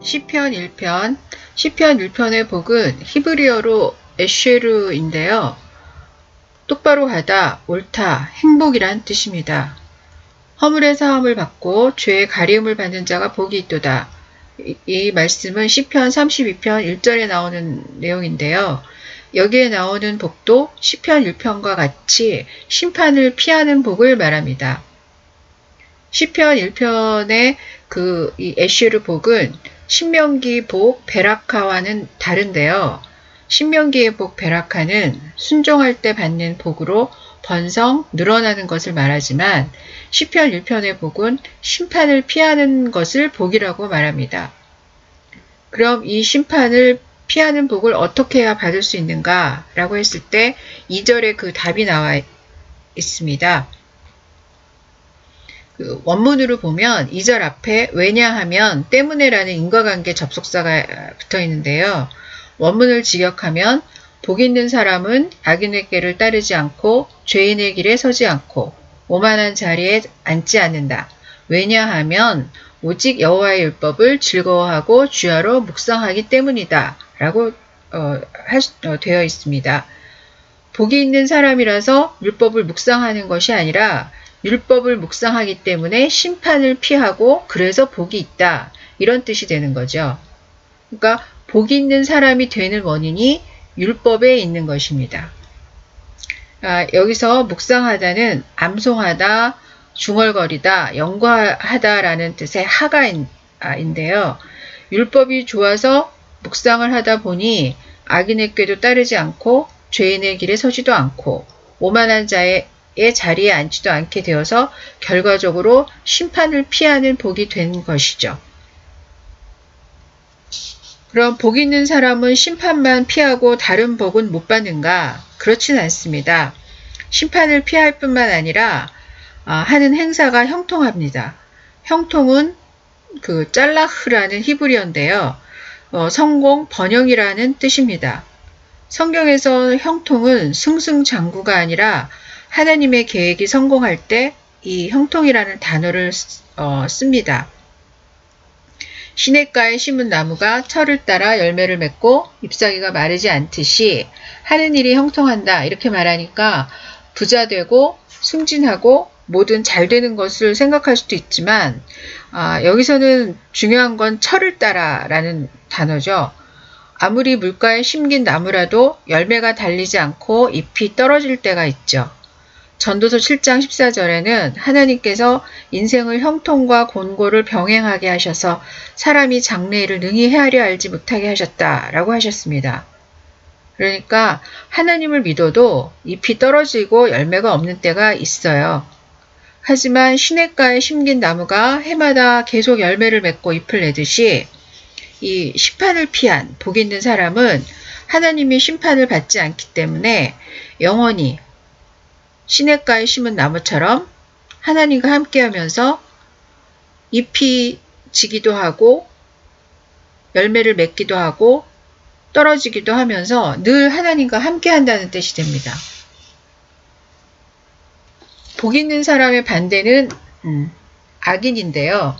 시편 1편, 시편 1편의 복은 히브리어로 에쉐르인데요. 똑바로 하다, 옳다, 행복이란 뜻입니다. 허물의 사함을 받고 죄의 가리움을 받는 자가 복이 있도다. 이 말씀은 시편 32편 1절에 나오는 내용인데요. 여기에 나오는 복도 시편 1편과 같이 심판을 피하는 복을 말합니다. 시편 1편의 이 에쉐르 복은 신명기 복 베라카와는 다른데요. 신명기의 복 베라카는 순종할 때 받는 복으로 번성, 늘어나는 것을 말하지만 시편 1편의 복은 심판을 피하는 것을 복이라고 말합니다. 그럼 이 심판을 피하는 복을 어떻게 해야 받을 수 있는가? 라고 했을 때 2절에 그 답이 나와 있습니다. 원문으로 보면 2절 앞에 왜냐하면 때문에라는 인과관계 접속사가 붙어 있는데요. 원문을 직역하면 복 있는 사람은 악인의 길을 따르지 않고 죄인의 길에 서지 않고 오만한 자리에 앉지 않는다. 왜냐하면 오직 여호와의 율법을 즐거워하고 주야로 묵상하기 때문이다. 라고 되어 있습니다. 복이 있는 사람이라서 율법을 묵상하는 것이 아니라 율법을 묵상하기 때문에 심판을 피하고 그래서 복이 있다. 이런 뜻이 되는 거죠. 그러니까 복이 있는 사람이 되는 원인이 율법에 있는 것입니다. 여기서 묵상하다는 암송하다, 중얼거리다, 연구하다라는 뜻의 하가인데요. 율법이 좋아서 묵상을 하다 보니 악인의 꾀도 따르지 않고 죄인의 길에 서지도 않고 오만한 자의 자리에 앉지도 않게 되어서 결과적으로 심판을 피하는 복이 된 것이죠. 그럼 복 있는 사람은 심판만 피하고 다른 복은 못 받는가? 그렇진 않습니다. 심판을 피할 뿐만 아니라 하는 행사가 형통합니다. 형통은 짤라흐라는 히브리어인데요. 성공, 번영이라는 뜻입니다. 성경에서 형통은 승승장구가 아니라 하나님의 계획이 성공할 때 이 형통이라는 단어를 씁니다. 시냇가에 심은 나무가 철을 따라 열매를 맺고 잎사귀가 마르지 않듯이 하는 일이 형통한다 이렇게 말하니까 부자 되고 승진하고 뭐든 잘 되는 것을 생각할 수도 있지만 여기서는 중요한 건 철을 따라라는 단어죠. 아무리 물가에 심긴 나무라도 열매가 달리지 않고 잎이 떨어질 때가 있죠. 전도서 7장 14절에는 하나님께서 인생을 형통과 곤고를 병행하게 하셔서 사람이 장래일을 능히 헤아려 알지 못하게 하셨다라고 하셨습니다. 그러니까 하나님을 믿어도 잎이 떨어지고 열매가 없는 때가 있어요. 하지만 시냇가에 심긴 나무가 해마다 계속 열매를 맺고 잎을 내듯이 이 심판을 피한 복 있는 사람은 하나님이 심판을 받지 않기 때문에 영원히 시냇가에 심은 나무처럼 하나님과 함께하면서 잎이 지기도 하고 열매를 맺기도 하고 떨어지기도 하면서 늘 하나님과 함께한다는 뜻이 됩니다. 복 있는 사람의 반대는 악인인데요.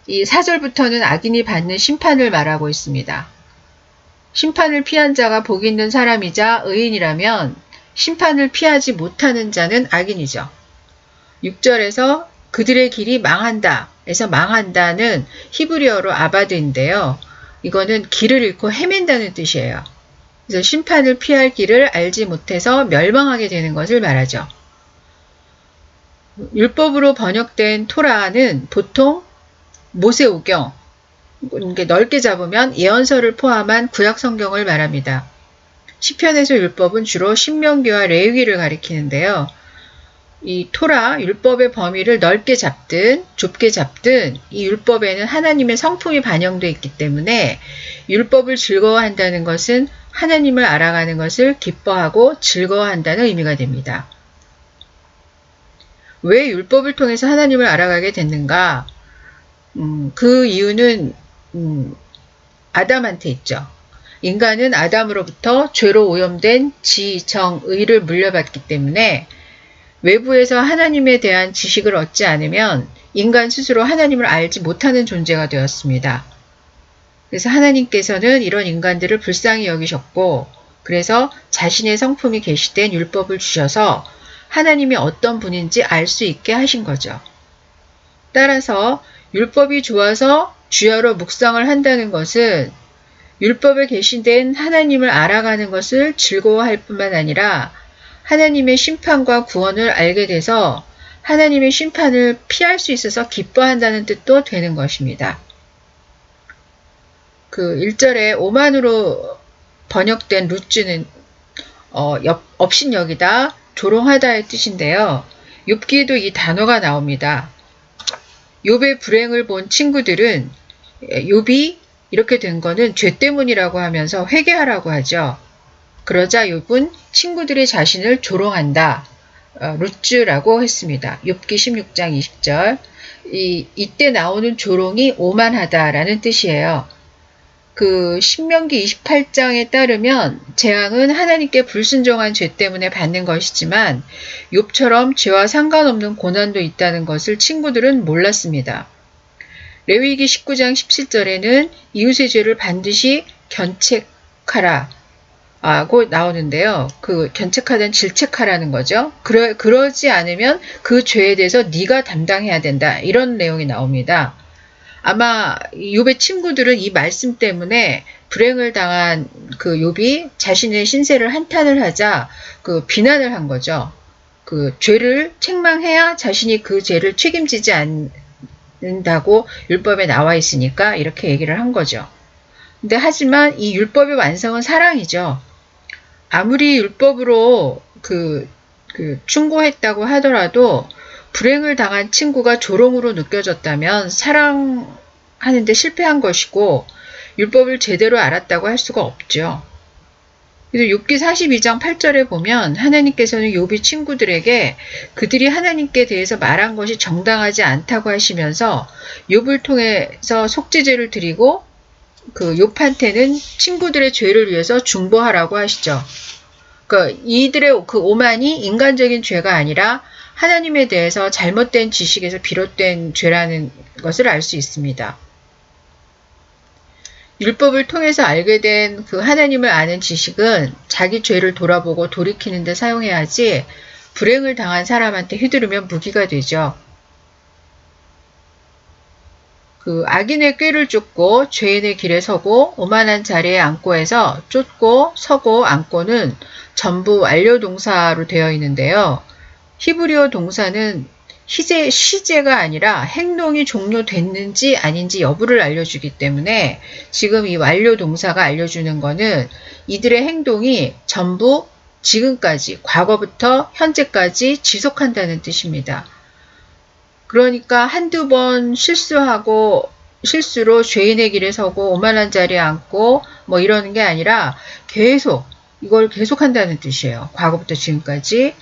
이 4절부터는 악인이 받는 심판을 말하고 있습니다. 심판을 피한 자가 복 있는 사람이자 의인이라면 심판을 피하지 못하는 자는 악인이죠. 6절에서 그들의 길이 망한다. 에서 망한다는 히브리어로 아바드인데요. 이거는 길을 잃고 헤맨다는 뜻이에요. 그래서 심판을 피할 길을 알지 못해서 멸망하게 되는 것을 말하죠. 율법으로 번역된 토라는 보통 모세오경, 넓게 잡으면 예언서를 포함한 구약 성경을 말합니다. 시편에서 율법은 주로 신명기와 레위기를 가리키는데요. 이 토라, 율법의 범위를 넓게 잡든 좁게 잡든 이 율법에는 하나님의 성품이 반영되어 있기 때문에 율법을 즐거워한다는 것은 하나님을 알아가는 것을 기뻐하고 즐거워한다는 의미가 됩니다. 왜 율법을 통해서 하나님을 알아가게 됐는가? 그 이유는 아담한테 있죠. 인간은 아담으로부터 죄로 오염된 지, 정, 의를 물려받기 때문에 외부에서 하나님에 대한 지식을 얻지 않으면 인간 스스로 하나님을 알지 못하는 존재가 되었습니다. 그래서 하나님께서는 이런 인간들을 불쌍히 여기셨고 그래서 자신의 성품이 계시된 율법을 주셔서 하나님이 어떤 분인지 알 수 있게 하신 거죠. 따라서 율법이 좋아서 주야로 묵상을 한다는 것은 율법에 계시된 하나님을 알아가는 것을 즐거워할 뿐만 아니라 하나님의 심판과 구원을 알게 돼서 하나님의 심판을 피할 수 있어서 기뻐한다는 뜻도 되는 것입니다. 그 1절에 오만으로 번역된 루츠는 업신여기다, 조롱하다의 뜻인데요. 욥기에도 이 단어가 나옵니다. 욥의 불행을 본 친구들은 욥이 이렇게 된 거는 죄 때문이라고 하면서 회개하라고 하죠. 그러자 욥은 친구들의 자신을 조롱한다. 루츠라고 했습니다. 욥기 16장 20절. 이때 나오는 조롱이 오만하다라는 뜻이에요. 그 신명기 28장에 따르면 재앙은 하나님께 불순종한 죄 때문에 받는 것이지만 욥처럼 죄와 상관없는 고난도 있다는 것을 친구들은 몰랐습니다. 레위기 19장 17절에는 이웃의 죄를 반드시 견책하라 고 나오는데요. 그 견책하다는 질책하라는 거죠. 그러지 않으면 그 죄에 대해서 네가 담당해야 된다. 이런 내용이 나옵니다. 아마 욥의 친구들은 이 말씀 때문에 불행을 당한 그 욥이 자신의 신세를 한탄을 하자 그 비난을 한 거죠. 그 죄를 책망해야 자신이 그 죄를 책임지지 않는다고 율법에 나와 있으니까 이렇게 얘기를 한 거죠. 근데 하지만 이 율법의 완성은 사랑이죠. 아무리 율법으로 충고했다고 하더라도 불행을 당한 친구가 조롱으로 느껴졌다면 사랑하는데 실패한 것이고 율법을 제대로 알았다고 할 수가 없죠. 그래서 욥기 42장 8절에 보면 하나님께서는 욥의 친구들에게 그들이 하나님께 대해서 말한 것이 정당하지 않다고 하시면서 욥을 통해서 속죄제를 드리고 그 욥한테는 친구들의 죄를 위해서 중보하라고 하시죠. 그러니까 이들의 그 오만이 인간적인 죄가 아니라 하나님에 대해서 잘못된 지식에서 비롯된 죄라는 것을 알 수 있습니다. 율법을 통해서 알게 된 그 하나님을 아는 지식은 자기 죄를 돌아보고 돌이키는 데 사용해야지 불행을 당한 사람한테 휘두르면 무기가 되죠. 그 악인의 꾀를 쫓고 죄인의 길에 서고 오만한 자리에 앉고 해서 쫓고 서고 앉고는 전부 완료동사로 되어 있는데요. 히브리어 동사는 시제가 아니라 행동이 종료됐는지 아닌지 여부를 알려주기 때문에 지금 이 완료 동사가 알려주는 거는 이들의 행동이 전부 지금까지, 과거부터 현재까지 지속한다는 뜻입니다. 그러니까 한두 번 실수로 죄인의 길에 서고 오만한 자리에 앉고 뭐 이러는 게 아니라 이걸 계속한다는 뜻이에요. 과거부터 지금까지.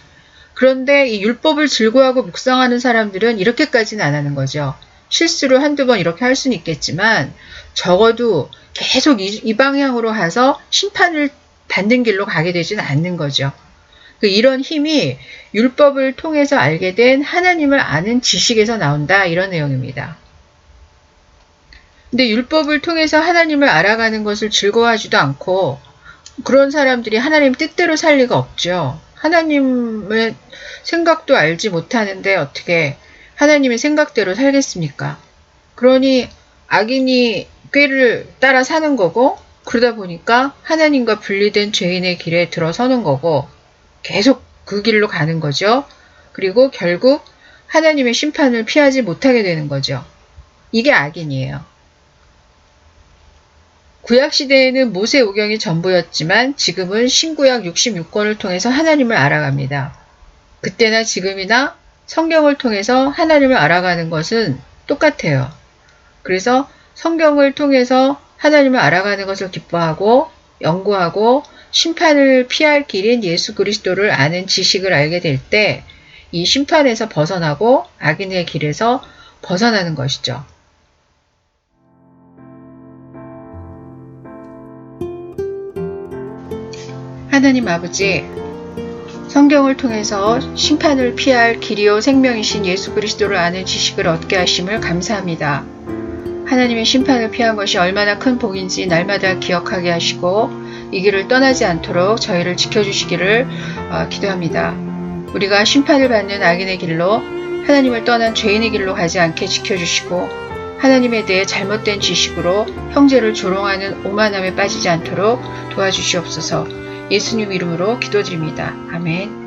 그런데 이 율법을 즐거워하고 묵상하는 사람들은 이렇게까지는 안 하는 거죠. 실수로 한두 번 이렇게 할 수는 있겠지만 적어도 계속 이 방향으로 해서 심판을 받는 길로 가게 되지는 않는 거죠. 이런 힘이 율법을 통해서 알게 된 하나님을 아는 지식에서 나온다 이런 내용입니다. 근데 율법을 통해서 하나님을 알아가는 것을 즐거워하지도 않고 그런 사람들이 하나님 뜻대로 살 리가 없죠. 하나님의 생각도 알지 못하는데 어떻게 하나님의 생각대로 살겠습니까? 그러니 악인이 꾀를 따라 사는 거고 그러다 보니까 하나님과 분리된 죄인의 길에 들어서는 거고 계속 그 길로 가는 거죠. 그리고 결국 하나님의 심판을 피하지 못하게 되는 거죠. 이게 악인이에요. 구약시대에는 모세오경이 전부였지만 지금은 신구약 66권을 통해서 하나님을 알아갑니다. 그때나 지금이나 성경을 통해서 하나님을 알아가는 것은 똑같아요. 그래서 성경을 통해서 하나님을 알아가는 것을 기뻐하고 연구하고 심판을 피할 길인 예수 그리스도를 아는 지식을 알게 될 때 이 심판에서 벗어나고 악인의 길에서 벗어나는 것이죠. 하나님 아버지, 성경을 통해서 심판을 피할 길이요 생명이신 예수 그리스도를 아는 지식을 얻게 하심을 감사합니다. 하나님의 심판을 피한 것이 얼마나 큰 복인지 날마다 기억하게 하시고 이 길을 떠나지 않도록 저희를 지켜주시기를 기도합니다. 우리가 심판을 받는 악인의 길로 하나님을 떠난 죄인의 길로 가지 않게 지켜주시고 하나님에 대해 잘못된 지식으로 형제를 조롱하는 오만함에 빠지지 않도록 도와주시옵소서. 예수님 이름으로 기도드립니다. 아멘.